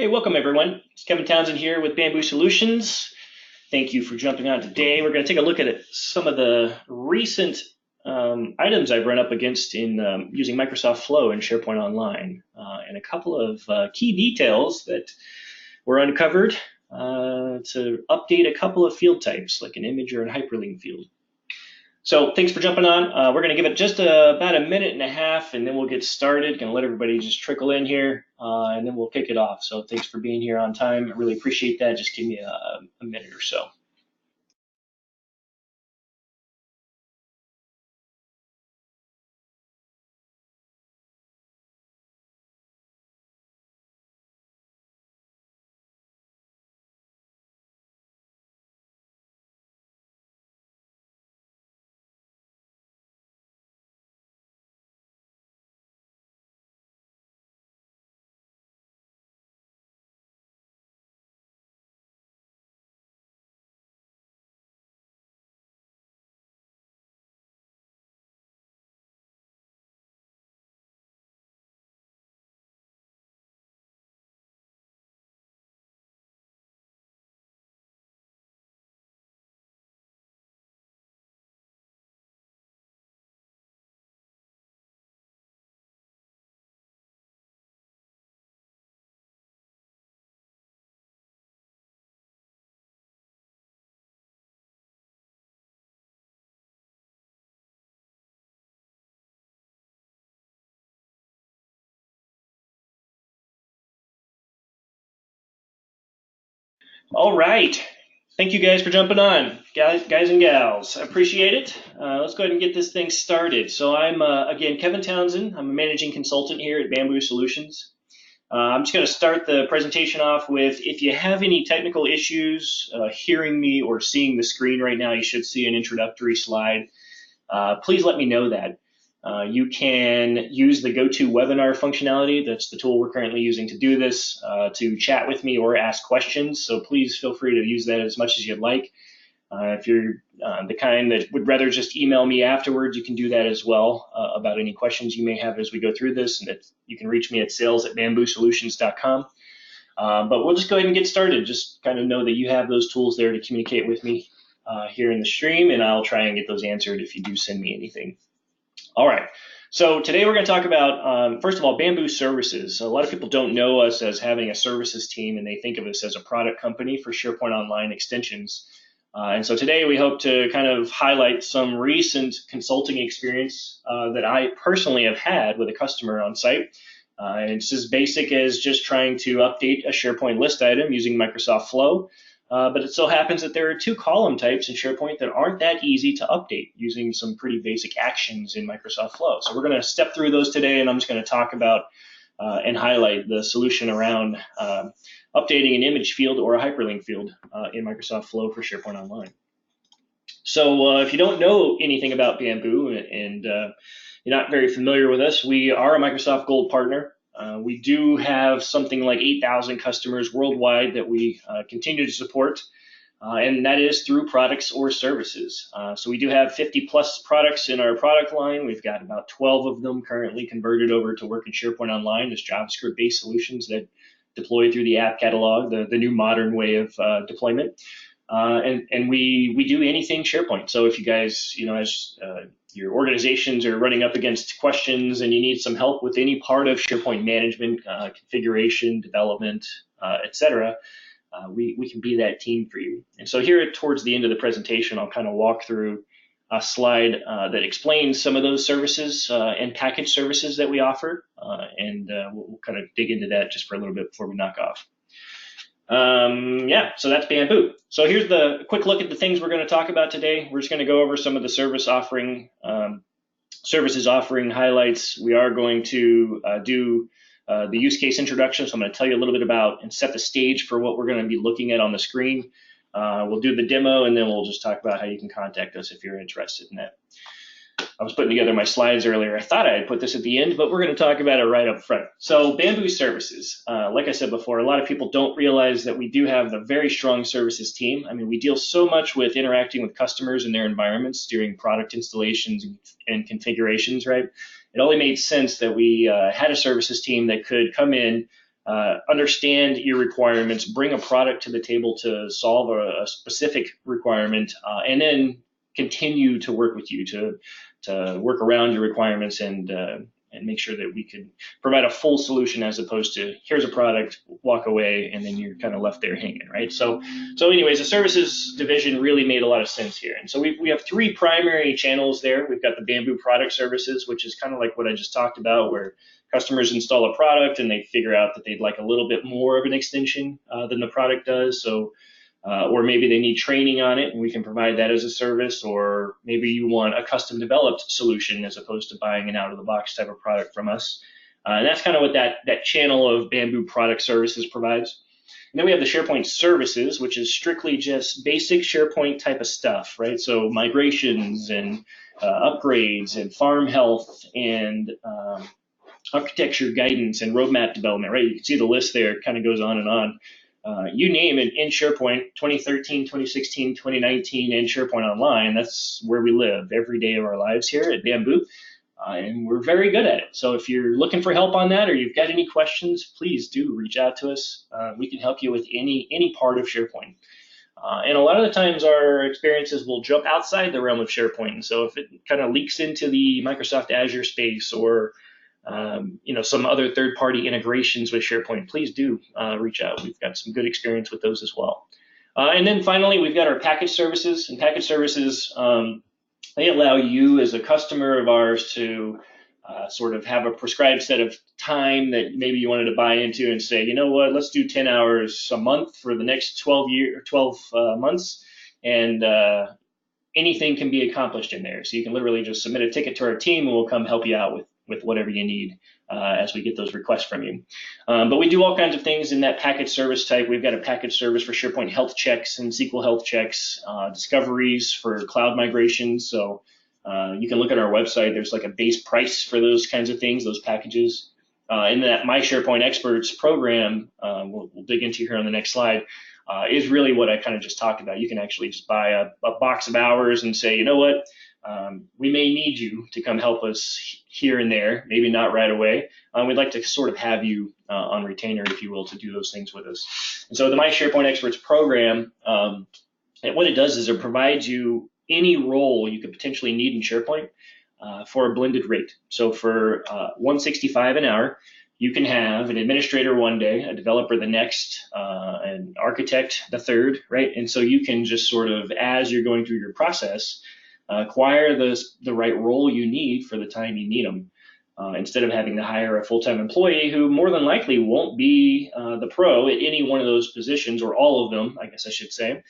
Hey, welcome everyone. It's Kevin Townsend here with Bamboo Solutions. Thank you for jumping on today. We're going to take a look at some of the recent items I've run up against in using Microsoft Flow and SharePoint Online, and a couple of key details that were uncovered to update a couple of field types, like an image or a hyperlink field. So thanks for jumping on. We're going to give it just about a minute and a half, and then we'll get started. Going to let everybody just trickle in here, and then we'll kick it off. So thanks for being here on time. I really appreciate that. Just give me a minute or so. All right. Thank you guys for jumping on, guys and gals. I appreciate it. Let's go ahead and get this thing started. So I'm, again, Kevin Townsend. I'm a managing consultant here at Bamboo Solutions. I'm just going to start the presentation off with, if you have any technical issues hearing me or seeing the screen right now, you should see an introductory slide. Please let me know that. You can use the GoToWebinar functionality. That's the tool we're currently using to do this, to chat with me or ask questions. So please feel free to use that as much as you'd like. If you're the kind that would rather just email me afterwards, you can do that as well about any questions you may have as we go through this. And you can reach me at sales@bamboosolutions.com. But we'll just go ahead and get started. Just kind of know that you have those tools there to communicate with me here in the stream, and I'll try and get those answered if you do send me anything. All right, so today we're going to talk about, first of all, Bamboo Services. A lot of people don't know us as having a services team, and they think of us as a product company for SharePoint Online extensions. And so today we hope to kind of highlight some recent consulting experience that I personally have had with a customer on site. And it's as basic as just trying to update a SharePoint list item using Microsoft Flow. But it so happens that there are two column types in SharePoint that aren't that easy to update using some pretty basic actions in Microsoft Flow. So we're going to step through those today, and I'm just going to talk about and highlight the solution around updating an image field or a hyperlink field in Microsoft Flow for SharePoint Online. So if you don't know anything about Bamboo and you're not very familiar with us, we are a Microsoft Gold partner. We do have something like 8,000 customers worldwide that we continue to support, and that is through products or services. So we do have 50 plus products in our product line. We've got about 12 of them currently converted over to work in SharePoint Online as JavaScript-based solutions that deploy through the app catalog, the new modern way of deployment. And we do anything SharePoint. So if you guys, as your organizations are running up against questions and you need some help with any part of SharePoint management, configuration, development, etc., we can be that team for you. And so here towards the end of the presentation, I'll kind of walk through a slide that explains some of those services and package services that we offer, and we'll kind of dig into that just for a little bit before we knock off. Yeah, so that's Bamboo. So here's the quick look at the things we're going to talk about today. We're just going to go over some of the services offering highlights. We are going to do the use case introduction. So I'm going to tell you a little bit about and set the stage for what we're going to be looking at on the screen. We'll do the demo, and then we'll just talk about how you can contact us if you're interested in that. I was putting together my slides earlier. I thought I had put this at the end, but we're going to talk about it right up front. So Bamboo Services, like I said before, a lot of people don't realize that we do have a very strong services team. I mean, we deal so much with interacting with customers in their environments during product installations and configurations, right? It only made sense that we had a services team that could come in, understand your requirements, bring a product to the table to solve a specific requirement, and then continue to work with you to work around your requirements and make sure that we can provide a full solution as opposed to here's a product, walk away, and then you're kind of left there hanging, right? So anyways, the services division really made a lot of sense here. And so we have three primary channels there. We've got the Bamboo product services, which is kind of like what I just talked about, where customers install a product and they figure out that they'd like a little bit more of an extension than the product does. So or maybe they need training on it and we can provide that as a service, or maybe you want a custom developed solution as opposed to buying an out of the box type of product from us. And that's kind of what that channel of Bamboo product services provides. And then we have the SharePoint services, which is strictly just basic SharePoint type of stuff, right? So migrations and upgrades and farm health and architecture guidance and roadmap development, right? You can see the list there, it kind of goes on and on. You name it in SharePoint, 2013, 2016, 2019, and SharePoint Online, that's where we live every day of our lives here at Bamboo, and we're very good at it. So if you're looking for help on that or you've got any questions, please do reach out to us. We can help you with any part of SharePoint. And a lot of the times our experiences will jump outside the realm of SharePoint. And so if it kind of leaks into the Microsoft Azure space or some other third-party integrations with SharePoint, please do reach out. We've got some good experience with those as well. And then finally, we've got our package services. And package services, they allow you as a customer of ours to sort of have a prescribed set of time that maybe you wanted to buy into and say, you know what, let's do 10 hours a month for the next 12 months. And anything can be accomplished in there. So you can literally just submit a ticket to our team and we'll come help you out with whatever you need as we get those requests from you. But we do all kinds of things in that package service type. We've got a package service for SharePoint health checks and SQL health checks, discoveries for cloud migrations. So you can look at our website. There's like a base price for those kinds of things, those packages. In that My SharePoint Experts program, we'll dig into here on the next slide, is really what I kind of just talked about. You can actually just buy a box of hours and say, you know what, we may need you to come help us here and there, maybe not right away. We'd like to sort of have you on retainer, if you will, to do those things with us. And so the My SharePoint Experts program, what it does is it provides you any role you could potentially need in SharePoint for a blended rate. So for $165 an hour, you can have an administrator one day, a developer the next, an architect the third, right? And so you can just sort of, as you're going through your process, acquire the right role you need for the time you need them, instead of having to hire a full-time employee who more than likely won't be the pro at any one of those positions, or all of them, I guess I should say.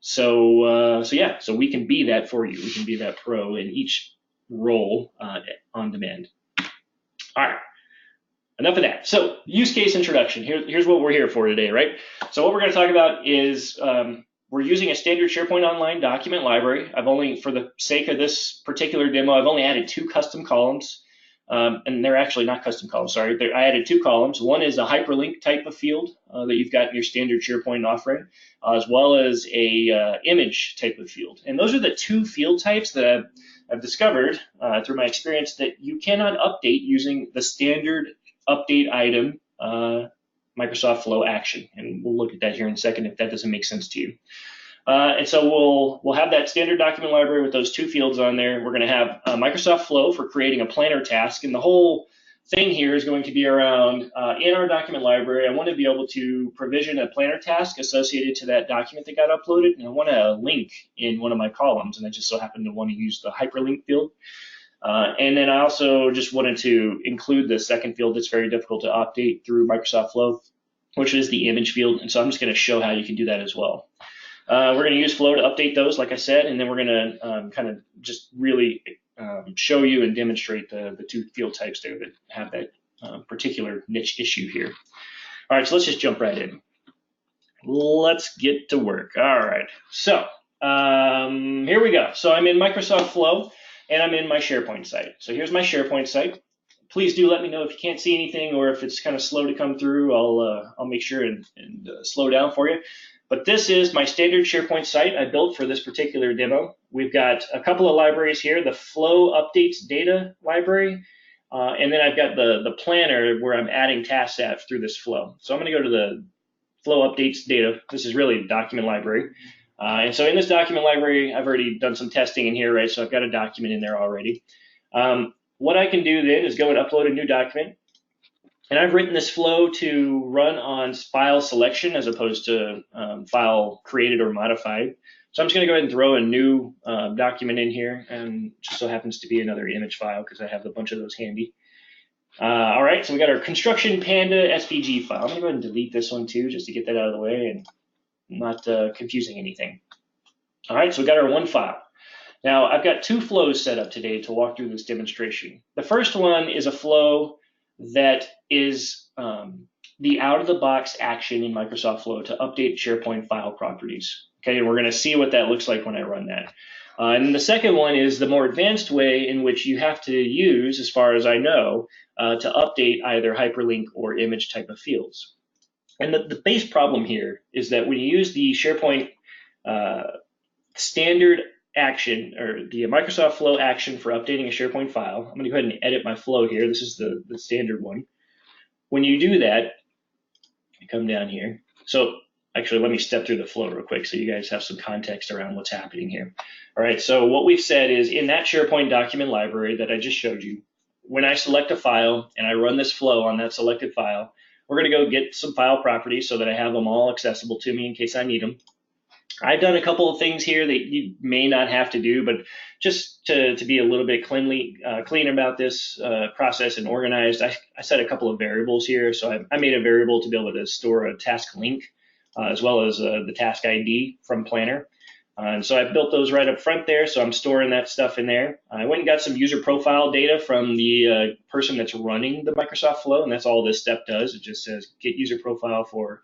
So we can be that for you. We can be that pro in each role on demand. All right, enough of that. So use case introduction. Here's what we're here for today, right? So what we're going to talk about is we're using a standard SharePoint Online document library. I've only, for the sake of this particular demo, I've only added 2 custom columns. And they're actually not custom columns, sorry. I added 2 columns. One is a hyperlink type of field that you've got in your standard SharePoint offering, as well as a image type of field. And those are the 2 field types that I've discovered through my experience that you cannot update using the standard update item Microsoft Flow action. And we'll look at that here in a second if that doesn't make sense to you. And so we'll have that standard document library with those 2 fields on there. We're going to have Microsoft Flow for creating a planner task. And the whole thing here is going to be around, in our document library, I want to be able to provision a planner task associated to that document that got uploaded. And I want a link in one of my columns. And I just so happen to want to use the hyperlink field. And then I also just wanted to include the second field that's very difficult to update through Microsoft Flow, which is the image field. And so I'm just going to show how you can do that as well. We're going to use Flow to update those, like I said, and then we're going to kind of just really show you and demonstrate the 2 field types there that have that particular niche issue here. All right, so let's just jump right in. Let's get to work. All right, so here we go. So I'm in Microsoft Flow, and I'm in my SharePoint site. So here's my SharePoint site. Please do let me know if you can't see anything or if it's kind of slow to come through. I'll make sure and slow down for you. But this is my standard SharePoint site I built for this particular demo. We've got a couple of libraries here, the Flow Updates Data library And then I've got the planner where I'm adding tasks at through this flow. So I'm going to go to the flow updates data. This is really a document library. And so in this document library, I've already done some testing in here, right? So I've got a document in there already. What I can do then is go and upload a new document. And I've written this flow to run on file selection as opposed to file created or modified. So I'm just going to go ahead and throw a new document in here, and just so happens to be another image file because I have a bunch of those handy. All right, so we got our construction panda SVG file. I'm going to go ahead and delete this one too, just to get that out of the way and not confusing anything. All right, so we got our one file. Now I've got two flows set up today to walk through this demonstration. The first one is a flow that is the out-of-the-box action in Microsoft Flow to update SharePoint file properties. Okay, and we're going to see what that looks like when I run that. And the second one is the more advanced way in which you have to use, as far as I know, to update either hyperlink or image type of fields. And the base problem here is that when you use the SharePoint standard action, or the Microsoft Flow action for updating a SharePoint file, I'm going to go ahead and edit my flow here. This is the standard one. When you do that, you come down here. So actually, let me step through the flow real quick so you guys have some context around what's happening here. All right, so what we've said is in that SharePoint document library that I just showed you, when I select a file and I run this flow on that selected file, we're going to go get some file properties so that I have them all accessible to me in case I need them. I've done a couple of things here that you may not have to do, but just to be a little bit clean about this process and organized, I set a couple of variables here. So I made a variable to be able to store a task link as well as the task ID from Planner. And so I built those right up front there, so I'm storing that stuff in there. I went and got some user profile data from the person that's running the Microsoft Flow, and that's all this step does. It just says get user profile for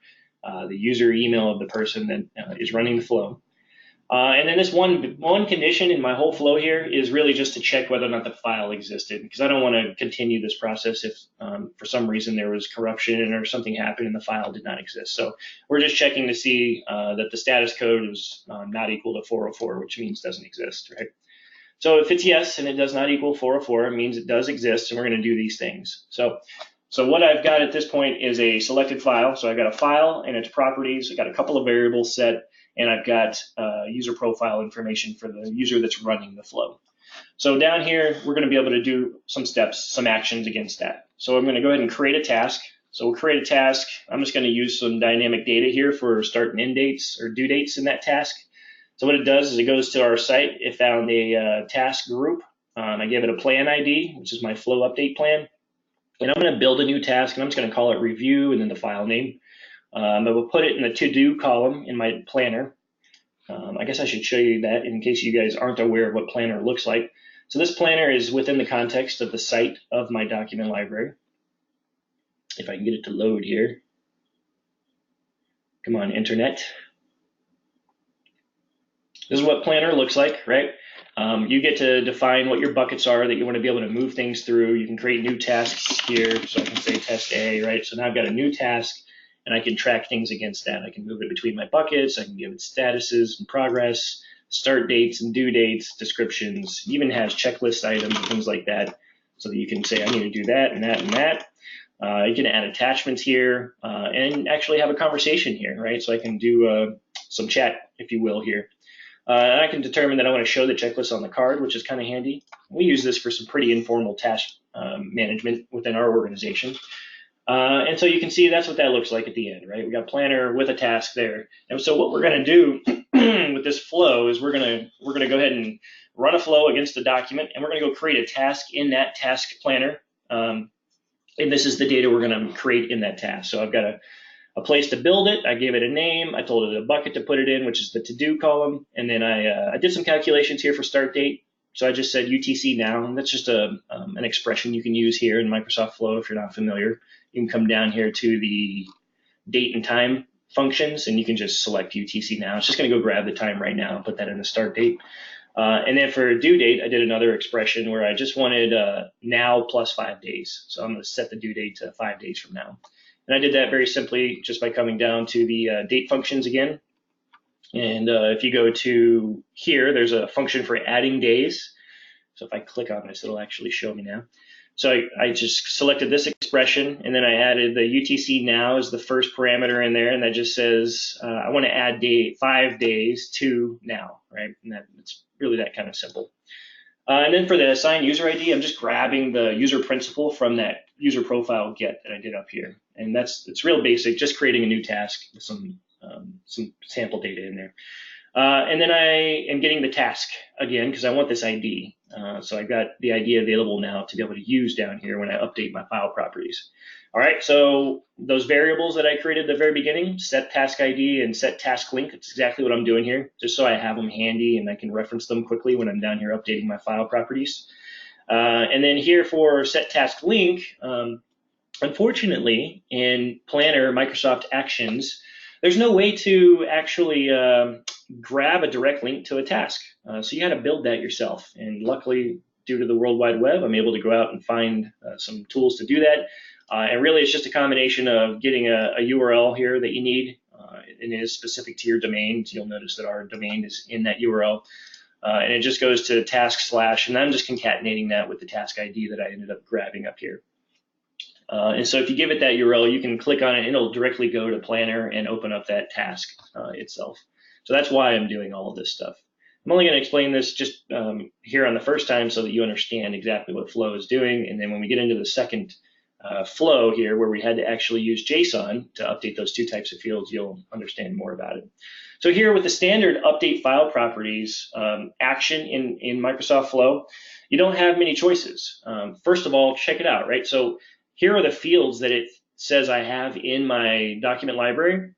the user email of the person that is running the flow. And then this one condition in my whole flow here is really just to check whether or not the file existed, because I don't want to continue this process if for some reason there was corruption or something happened and the file did not exist. So we're just checking to see that the status code is not equal to 404, which means doesn't exist, right? So if it's yes and it does not equal 404, it means it does exist, and we're going to do these things. So what I've got at this point is a selected file. So I've got a file and its properties. I've got a couple of variables set, and I've got user profile information for the user that's running the flow. So down here, we're going to be able to do some steps, some actions against that. So I'm going to go ahead and create a task. So we'll create a task. I'm just going to use some dynamic data here for start and end dates or due dates in that task. So what it does is it goes to our site. It found a task group. I gave it a plan ID, which is my flow update plan. And I'm going to build a new task, and I'm just going to call it review and then the file name. I will put it in the to-do column in my planner. I guess I should show you that in case you guys aren't aware of what planner looks like. So this planner is within the context of the site of my document library. If I can get it to load here. Come on, internet. This is what planner looks like, right? You get to define what your buckets are that you want to be able to move things through. You can create new tasks here. So I can say test A, right? So now I've got a new task, and I can track things against that. I can move it between my buckets. I can give it statuses and progress, start dates and due dates, descriptions, even has checklist items and things like that, so that you can say, I need to do that and that and that. You can add attachments here and actually have a conversation here, right? So I can do some chat, if you will, here. And I can determine that I want to show the checklist on the card, which is kind of handy. We use this for some pretty informal task management within our organization. And so you can see that's what that looks like at the end, right? We got planner with a task there. And so what we're going to do with this flow is we're going to go ahead and run a flow against the document, and we're going to go create a task in that task planner. And this is the data we're going to create in that task. So I've got a place to build it. I gave it a name. I told it a bucket to put it in, which is the to-do column. And then I did some calculations here for start date. So I just said UTC now, and that's just an expression you can use here in Microsoft Flow if you're not familiar. You can come down here to the date and time functions, and you can just select UTC now. It's just going to go grab the time right now and put that in the start date. And then for due date, I did another expression where I just wanted now plus 5 days. So I'm going to set the due date to 5 days from now. And I did that very simply just by coming down to the date functions again. And if you go to here, there's a function for adding days. So if I click on this, it'll actually show me now. So I just selected this expression, and then I added the UTC now as the first parameter in there, and that just says I want to add 5 days to now, right? And it's really that kind of simple. And then for the assign user ID, I'm just grabbing the user principal from that user profile get that I did up here, and it's real basic, just creating a new task with some sample data in there. And then I am getting the task again because I want this ID. So I've got the ID available now to be able to use down here when I update my file properties. All right, so those variables that I created at the very beginning, set task ID and set task link, that's exactly what I'm doing here, just so I have them handy and I can reference them quickly when I'm down here updating my file properties. And then here for set task link, unfortunately, in Planner, Microsoft Actions, there's no way to actually grab a direct link to a task. So you got to build that yourself. And luckily, due to the World Wide Web, I'm able to go out and find some tools to do that. And really, it's just a combination of getting a URL here that you need, and it is specific to your domain. So you'll notice that our domain is in that URL. And it just goes to task / and I'm just concatenating that with the task ID that I ended up grabbing up here. And so if you give it that URL, you can click on it and it'll directly go to Planner and open up that task itself. So that's why I'm doing all of this stuff. I'm only going to explain this just here on the first time so that you understand exactly what Flow is doing. And then when we get into the second flow here, where we had to actually use JSON to update those 2 types of fields, you'll understand more about it. So here with the standard update file properties action in Microsoft Flow, you don't have many choices. First of all, check it out, right? So here are the fields that it says I have in my document library.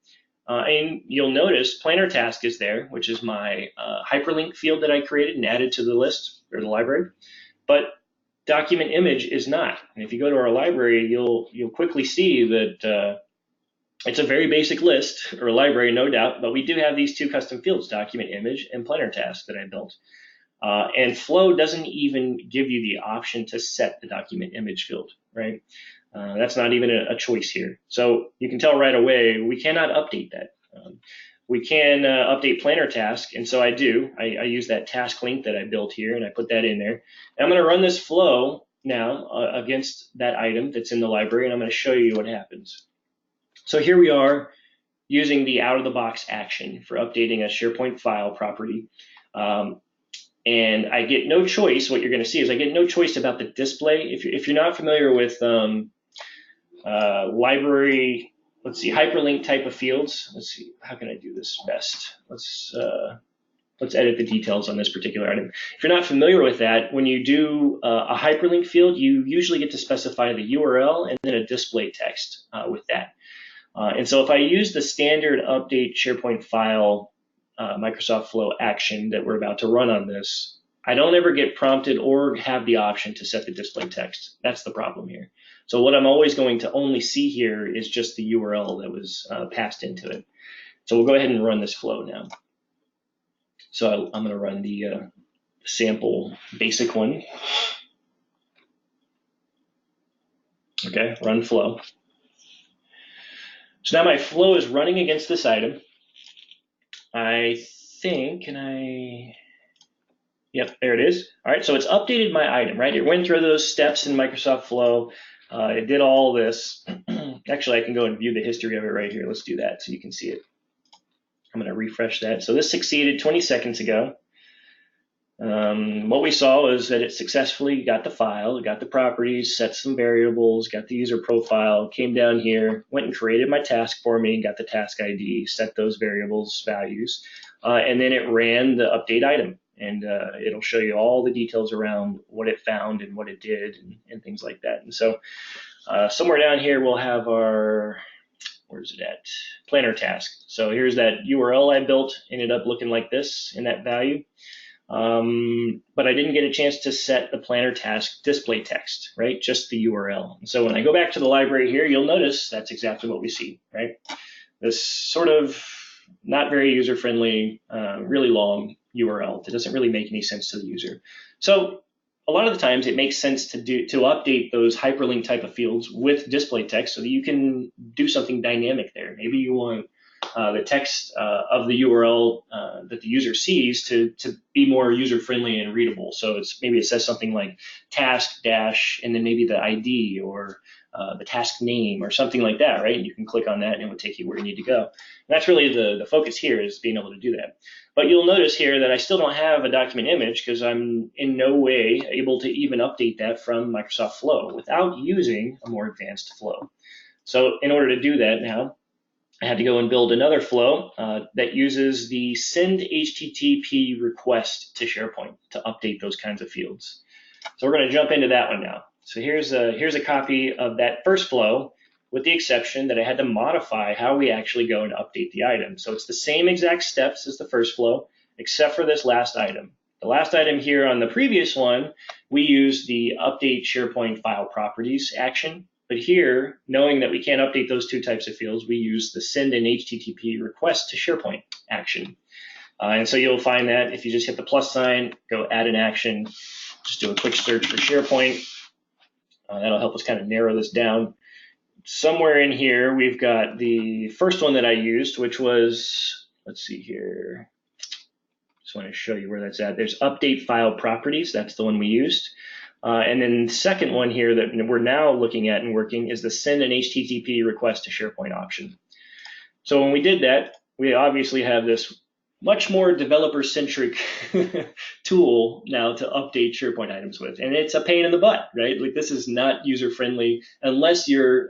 And you'll notice Planner Task is there, which is my hyperlink field that I created and added to the list or the library. But Document Image is not. And if you go to our library, you'll quickly see that it's a very basic list or a library, no doubt, but we do have these 2 custom fields, Document Image and Planner Task, that I built. And Flow doesn't even give you the option to set the Document Image field, right? That's not even a choice here. So you can tell right away, we cannot update that. We can update Planner Task, and so I do. I use that task link that I built here, and I put that in there. And I'm going to run this flow now against that item that's in the library, and I'm going to show you what happens. So here we are using the out-of-the-box action for updating a SharePoint file property. And I get no choice. What you're going to see is I get no choice about the display. If you're not familiar with library, let's see, hyperlink type of fields. Let's see, how can I do this best? Let's edit the details on this particular item. If you're not familiar with that, when you do a hyperlink field, you usually get to specify the URL and then a display text with that. And so if I use the standard update SharePoint file Microsoft Flow action that we're about to run on this, I don't ever get prompted or have the option to set the display text. That's the problem here. So what I'm always going to only see here is just the URL that was passed into it. So we'll go ahead and run this flow now. So I'm going to run the sample basic one. Okay, run flow. So now my flow is running against this item. I think, yep, there it is. All right, so it's updated my item, right? It went through those steps in Microsoft Flow. It did all this. Actually, I can go and view the history of it right here. Let's do that so you can see it. I'm going to refresh that. So this succeeded 20 seconds ago. What we saw is that it successfully got the file, got the properties, set some variables, got the user profile, came down here, went and created my task for me, got the task ID, set those variables values, and then it ran the update item. And it'll show you all the details around what it found and what it did and things like that. And so somewhere down here we'll have our, where's it at? Planner task. So here's that URL I built, ended up looking like this in that value. But I didn't get a chance to set the Planner task display text, right? Just the URL. And so when I go back to the library here, you'll notice that's exactly what we see, right? This sort of not very user-friendly, really long URL that doesn't really make any sense to the user. So a lot of the times it makes sense to update those hyperlink type of fields with display text so that you can do something dynamic there. Maybe you want the text of the URL that the user sees to be more user-friendly and readable. So maybe it says something like task dash and then maybe the ID or the task name or something like that, right? And you can click on that and it will take you where you need to go. And that's really the focus here, is being able to do that. But you'll notice here that I still don't have a document image because I'm in no way able to even update that from Microsoft Flow without using a more advanced flow. So in order to do that now, I had to go and build another flow that uses the send HTTP request to SharePoint to update those kinds of fields. So we're going to jump into that one now. So here's a copy of that first flow, with the exception that I had to modify how we actually go and update the item. So it's the same exact steps as the first flow, except for this last item. The last item here on the previous one, we used the update SharePoint file properties action. But here, knowing that we can't update those two types of fields, we use the send an HTTP request to SharePoint action. And so you'll find that if you just hit the plus sign, go add an action, just do a quick search for SharePoint. That'll help us kind of narrow this down. Somewhere in here, we've got the first one that I used, which was, let's see here. Just want to show you where that's at. There's update file properties. That's the one we used. And then the second one here that we're now looking at and working is the send an HTTP request to SharePoint option. So when we did that, we obviously have this much more developer-centric tool now to update SharePoint items with. And it's a pain in the butt, right? Like, this is not user-friendly unless you're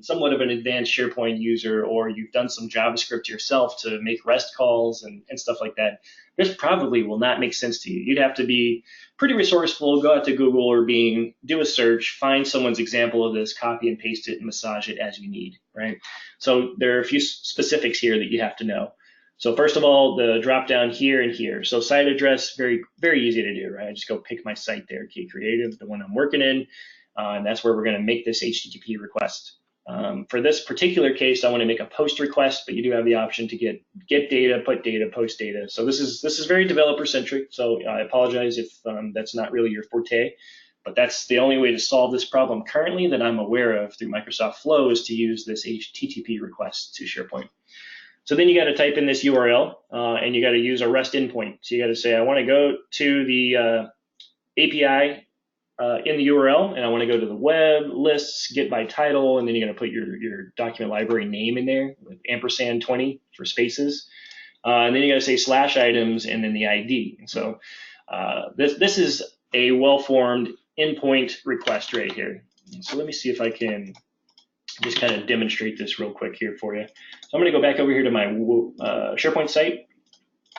somewhat of an advanced SharePoint user, or you've done some JavaScript yourself to make REST calls and stuff like that. This probably will not make sense to you. You'd have to be pretty resourceful, go out to Google or Bing, do a search, find someone's example of this, copy and paste it, and massage it as you need, right? So there are a few specifics here that you have to know. So first of all, the drop down here and here. So site address, very, very easy to do, right? I just go pick my site there, Key Creative, the one I'm working in, and that's where we're going to make this HTTP request. For this particular case, I want to make a post request, but you do have the option to get data, put data, post data. So this is very developer centric. So I apologize if that's not really your forte, but that's the only way to solve this problem currently that I'm aware of through Microsoft Flow, is to use this HTTP request to SharePoint. So then you got to type in this URL and you got to use a REST endpoint. So you got to say, I want to go to the API in the URL, and I want to go to the web, lists, get by title, and then you're going to put your document library name in there with ampersand 20 for spaces. And then you got to say /items and then the ID. And so this is a well-formed endpoint request right here. And so let me see if I can just kind of demonstrate this real quick here for you. So I'm going to go back over here to my SharePoint site,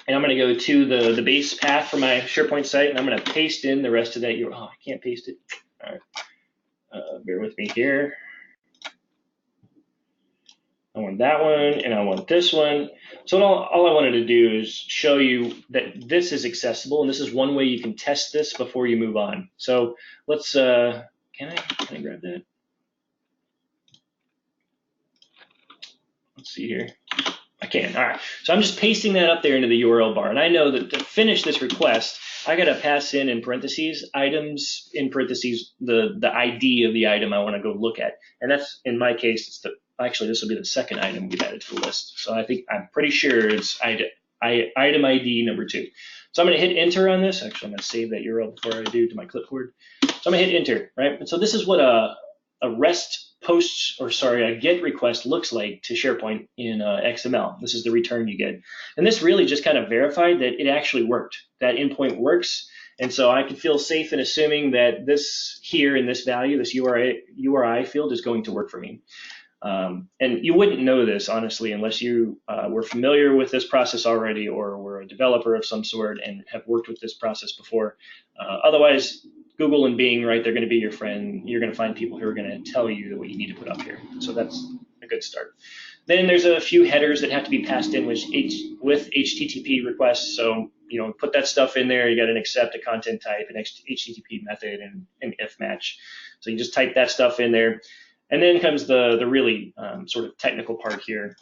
and I'm going to go to the base path for my SharePoint site, and I'm going to paste in the rest of that URL. Oh, I can't paste it. All right, bear with me here. I want that one, and I want this one. So all I wanted to do is show you that this is accessible, and this is one way you can test this before you move on. So let's, can I grab that? Let's see here. I can. All right. So I'm just pasting that up there into the URL bar. And I know that to finish this request, I got to pass in parentheses, items, in parentheses, the ID of the item I want to go look at. And that's, in my case, it's actually, this will be the second item we've added to the list. So I'm pretty sure it's item ID number 2. So I'm going to hit enter on this. Actually, I'm going to save that URL before I do to my clipboard. So I'm going to hit enter, right? And so this is what a REST a GET request looks like to SharePoint in XML. This is the return you get. And this really just kind of verified that it actually worked. That endpoint works. And so I can feel safe in assuming that this here in this value, this URI field, is going to work for me. And you wouldn't know this, honestly, unless you were familiar with this process already, or were a developer of some sort and have worked with this process before. Otherwise, Google and Bing, right, they're going to be your friend. You're going to find people who are going to tell you what you need to put up here. So that's a good start. Then there's a few headers that have to be passed in with HTTP requests. So, put that stuff in there. You got an accept, a content type, an HTTP method, and an if match. So you just type that stuff in there. And then comes the really sort of technical part here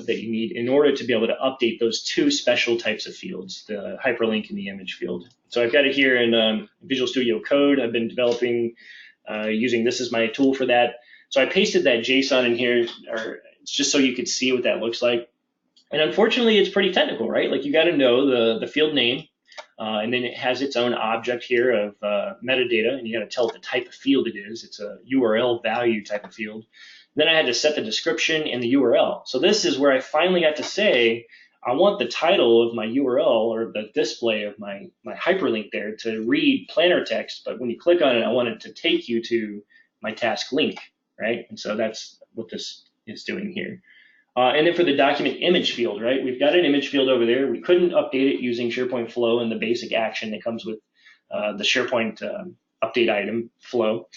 that you need in order to be able to update those two special types of fields, the hyperlink and the image field. So I've got it here in Visual Studio Code. I've been developing using this as my tool for that. So I pasted that JSON in here, just so you could see what that looks like. And unfortunately, it's pretty technical, right? Like you got to know the field name, and then it has its own object here of metadata, and you got to tell it the type of field it is. It's a URL value type of field. Then I had to set the description and the URL. So this is where I finally got to say, I want the title of my URL or the display of my hyperlink there to read planner text, but when you click on it, I want it to take you to my task link, right? And so that's what this is doing here. And then for the document image field, right? We've got an image field over there. We couldn't update it using SharePoint Flow and the basic action that comes with the SharePoint update item flow.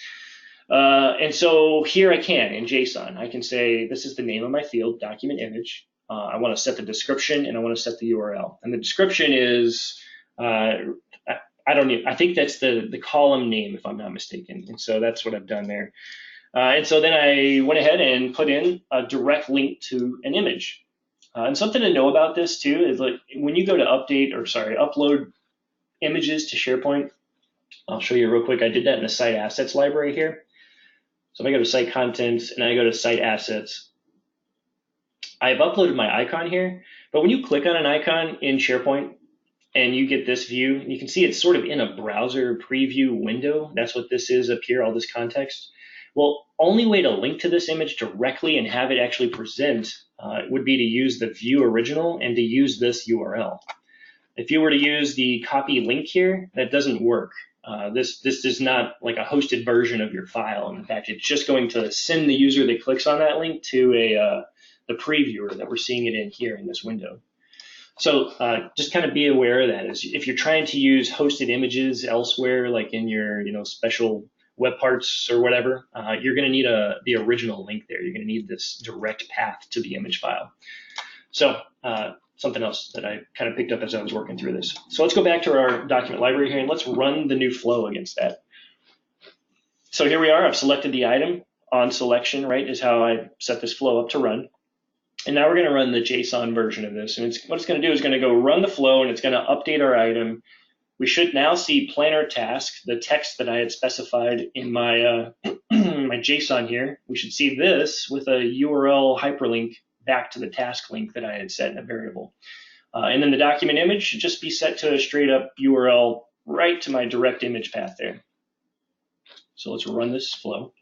And so here I can, in JSON, I can say, this is the name of my field, document image. I want to set the description and I want to set the URL. And the description is, I think that's the column name, if I'm not mistaken. And so that's what I've done there. And so then I went ahead and put in a direct link to an image. And something to know about this too is like when you go to upload images to SharePoint, I'll show you real quick. I did that in the site assets library here. So if I go to site contents and I go to site assets, I've uploaded my icon here, but when you click on an icon in SharePoint and you get this view, you can see it's sort of in a browser preview window. That's what this is up here, all this context. Well, only way to link to this image directly and have it actually present would be to use the view original and to use this URL. If you were to use the copy link here, that doesn't work. This is not like a hosted version of your file. In fact, it's just going to send the user that clicks on that link to the previewer that we're seeing it in here in this window. So just kind of be aware of that. If you're trying to use hosted images elsewhere, like in your special web parts or whatever, you're going to need the original link there. You're going to need this direct path to the image file. So something else that I kind of picked up as I was working through this. So let's go back to our document library here and let's run the new flow against that. So here we are. I've selected the item. On selection, right, is how I set this flow up to run. And now we're going to run the JSON version of this. And what it's going to do is going to go run the flow and it's going to update our item. We should now see planner task, the text that I had specified in my my JSON here. We should see this with a URL hyperlink back to the task link that I had set in a variable. And then the document image should just be set to a straight up URL right to my direct image path there. So let's run this flow.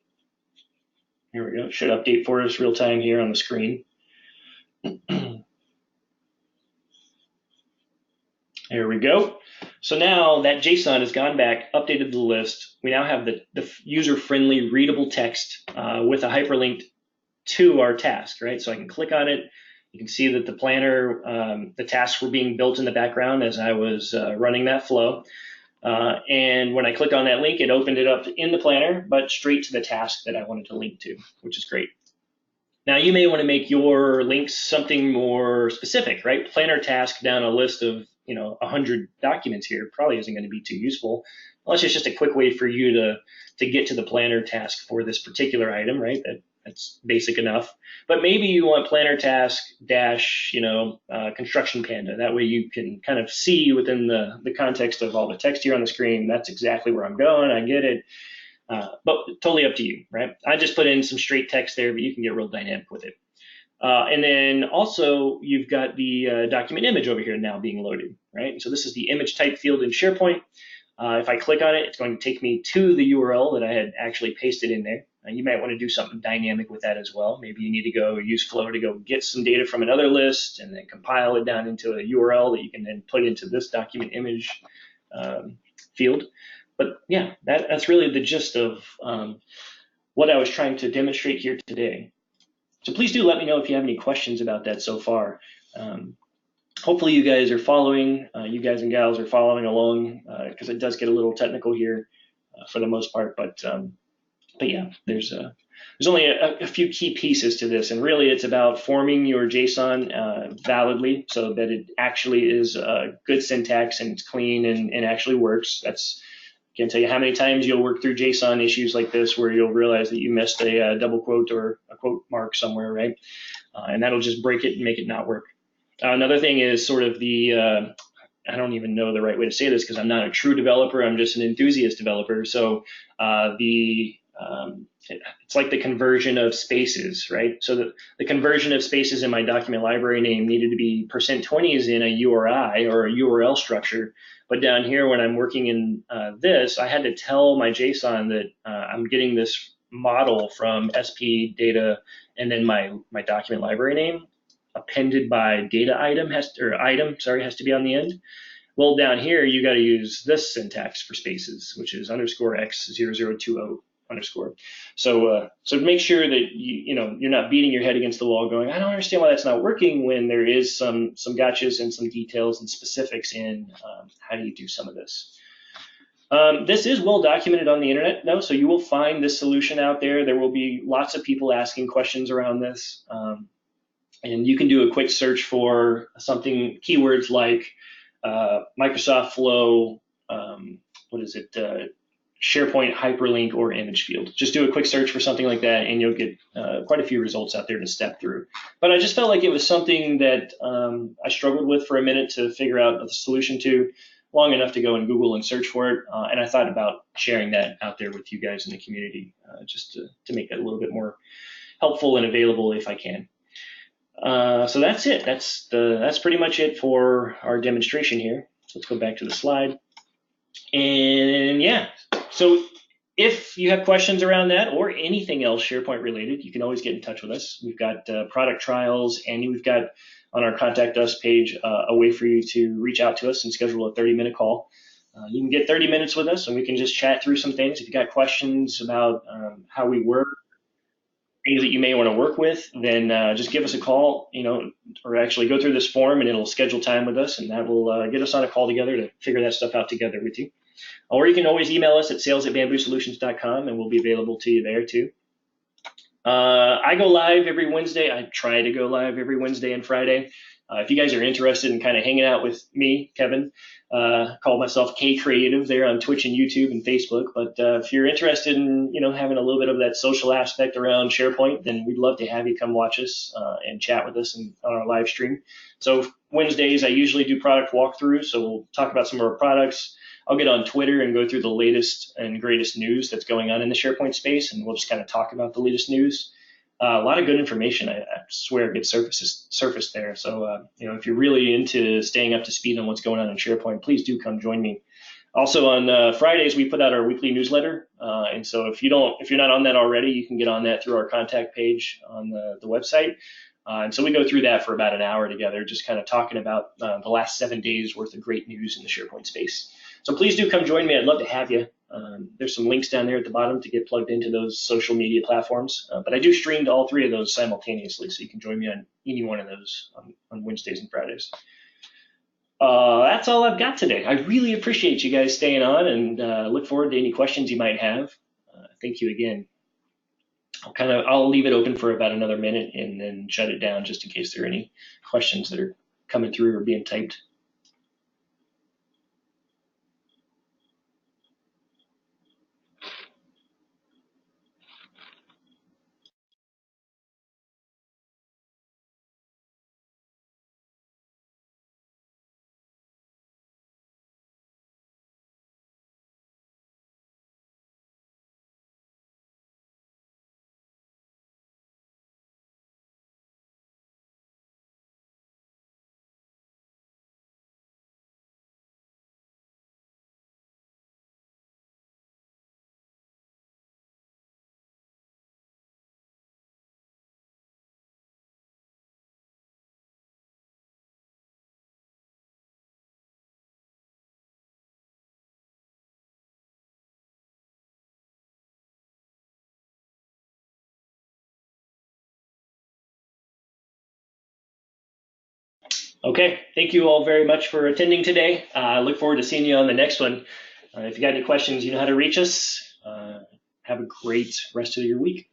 Here we go. It should update for us real time here on the screen. There we go. So now that JSON has gone back, updated the list. We now have the user-friendly readable text with a hyperlink to our task, right? So I can click on it. You can see that the planner, the tasks were being built in the background as I was running that flow. And when I clicked on that link, it opened it up in the planner, but straight to the task that I wanted to link to, which is great. Now you may want to make your links something more specific, right? Planner task down a list of 100 documents here probably isn't going to be too useful, unless it's just a quick way for you to get to the planner task for this particular item, right? That's basic enough. But maybe you want planner task dash, construction panda. That way you can kind of see within the context of all the text here on the screen, that's exactly where I'm going. I get it. But totally up to you, right? I just put in some straight text there, but you can get real dynamic with it. And then also you've got the document image over here now being loaded, right? And so this is the image type field in SharePoint. If I click on it, it's going to take me to the URL that I had actually pasted in there. You might want to do something dynamic with that as well. Maybe you need to go use Flow to go get some data from another list and then compile it down into a URL that you can then put into this document image field. But yeah, that's really the gist of what I was trying to demonstrate here today. So please do let me know if you have any questions about that so far. Hopefully you guys are following, you guys and gals are following along, because it does get a little technical here for the most part. But yeah, there's only a few key pieces to this, and really it's about forming your JSON validly so that it actually is good syntax and it's clean and actually works. Can't tell you how many times you'll work through JSON issues like this where you'll realize that you missed a double quote or a quote mark somewhere, right? And that'll just break it and make it not work. Another thing is sort of I don't even know the right way to say this because I'm not a true developer. I'm just an enthusiast developer. So the It's like the conversion of spaces, right? So the conversion of spaces in my document library name needed to be %20 is in a URI or a URL structure. But down here, when I'm working in this, I had to tell my JSON that I'm getting this model from SP data and then my document library name appended by data item has to be on the end. Well, down here, you got to use this syntax for spaces, which is _x0020 underscore. So make sure that you're not beating your head against the wall going, I don't understand why that's not working, when there is some gotchas and some details and specifics in how do you do some of this. This is well documented on the internet, though, so you will find this solution out there. There will be lots of people asking questions around this. And you can do a quick search for something, keywords like Microsoft Flow, SharePoint hyperlink or image field. Just do a quick search for something like that and you'll get quite a few results out there to step through. But I just felt like it was something that I struggled with for a minute to figure out the solution to, long enough to go and Google and search for it. And I thought about sharing that out there with you guys in the community, just to make that a little bit more helpful and available if I can. So that's it. That's pretty much it for our demonstration here. So let's go back to the slide. And yeah, so if you have questions around that or anything else SharePoint related, you can always get in touch with us. We've got product trials, and we've got on our Contact Us page a way for you to reach out to us and schedule a 30-minute call. You can get 30 minutes with us and we can just chat through some things. If you got questions about how we work, things that you may want to work with, then just give us a call, or actually go through this form and it'll schedule time with us, and that will get us on a call together to figure that stuff out together with you. Or you can always email us at sales@bamboosolutions.com and we'll be available to you there too. I go live every Wednesday. I try to go live every Wednesday and Friday. If you guys are interested in kind of hanging out with me, Kevin, call myself K Creative there on Twitch and YouTube and Facebook. But if you're interested in having a little bit of that social aspect around SharePoint, then we'd love to have you come watch us and chat with us on our live stream. So Wednesdays I usually do product walkthroughs, so we'll talk about some of our products. I'll get on Twitter and go through the latest and greatest news that's going on in the SharePoint space, and we'll just kind of talk about the latest news. A lot of good information, I swear, gets surfaced there. So, if you're really into staying up to speed on what's going on in SharePoint, please do come join me. Also, on Fridays, we put out our weekly newsletter. And so if you're not on that already, you can get on that through our contact page on the website. And so we go through that for about an hour together, just kind of talking about the last 7 days worth of great news in the SharePoint space. So please do come join me. I'd love to have you. There's some links down there at the bottom to get plugged into those social media platforms. But I do stream to all 3 of those simultaneously, so you can join me on any one of those on Wednesdays and Fridays. That's all I've got today. I really appreciate you guys staying on, and look forward to any questions you might have. Thank you again. I'll leave it open for about another minute and then shut it down just in case there are any questions that are coming through or being typed. Okay, thank you all very much for attending today. I look forward to seeing you on the next one. If you got any questions, you know how to reach us. Have a great rest of your week.